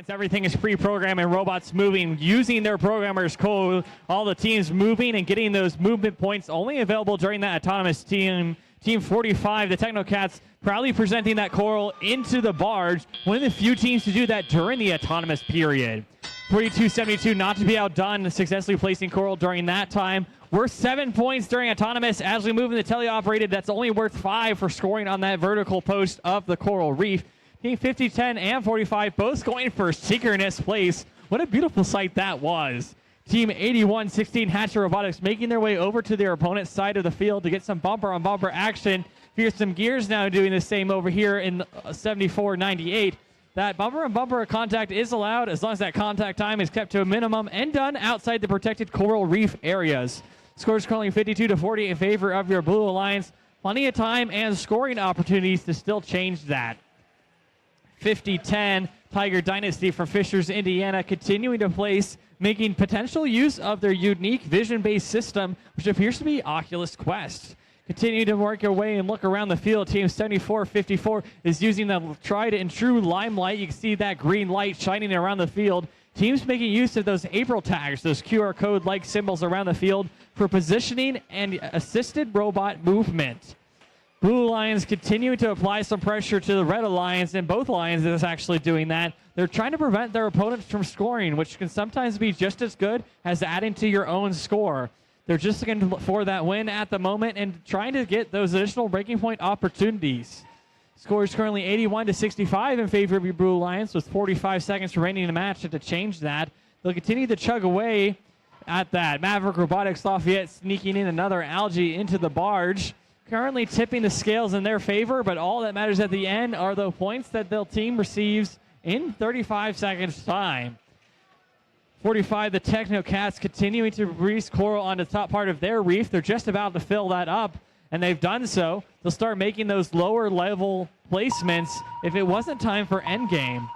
Everything is pre-programmed and robots moving using their programmer's code. All the teams moving and getting those movement points only available during that autonomous team. Team 45, the Technocats, proudly presenting that coral into the barge. One of the few teams to do that during the autonomous period. 42-72, not to be outdone, successfully placing coral during that time. Worth 7 points during autonomous. As we move in the teleoperated, that's only worth 5 for scoring on that vertical post of the coral reef. Team 50, 10, and 45 both going for synchronous place. What a beautiful sight that was. Team 81, 16, Hatcher Robotics making their way over to their opponent's side of the field to get some bumper-on-bumper action. Fearsome Gears now doing the same over here in 74-98. That bumper-on-bumper contact is allowed as long as that contact time is kept to a minimum and done outside the protected coral reef areas. Scores currently 52-40 in favor of your Blue Alliance. Plenty of time and scoring opportunities to still change that. 50-10, Tiger Dynasty from FIRST Indiana continuing to place, making potential use of their unique vision-based system, which appears to be Oculus Quest. Continue to work your way and look around the field. Team 74-54 is using the tried and true limelight. You can see that green light shining around the field. Teams making use of those April tags, those QR code-like symbols around the field for positioning and assisted robot movement. Blue Alliance continuing to apply some pressure to the Red Alliance, and both Alliances is actually doing that. They're trying to prevent their opponents from scoring, which can sometimes be just as good as adding to your own score. They're just looking for that win at the moment and trying to get those additional breaking point opportunities. Score is currently 81-65 in favor of your Blue Alliance with 45 seconds remaining in the match. To change that, they'll continue to chug away at that. Maverick Robotics Lafayette sneaking in another algae into the barge. Currently tipping the scales in their favor, but all that matters at the end are the points that their team receives in 35 seconds time. 45, the Technocats continuing to release coral on the top part of their reef. They're just about to fill that up, and they've done so. They'll start making those lower level placements if it wasn't time for endgame.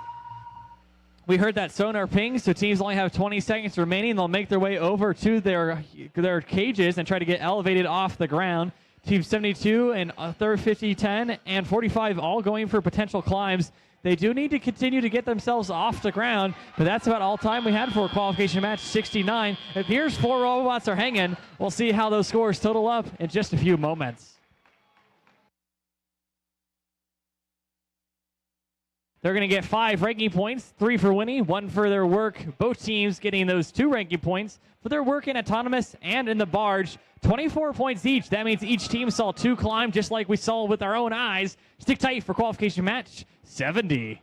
We heard that sonar ping, so teams only have 20 seconds remaining. They'll make their way over to their cages and try to get elevated off the ground. Team 72 and 50, 10, and 45 all going for potential climbs. They do need to continue to get themselves off the ground, but that's about all time we had for a qualification match 69. It appears 4 robots are hanging. We'll see how those scores total up in just a few moments. They're going to get 5 ranking points, 3 for winning, 1 for their work. Both teams getting those 2 ranking points for their work in autonomous and in the barge. 24 points each. That means each team saw 2 climb, just like we saw with our own eyes. Stick tight for qualification match 70.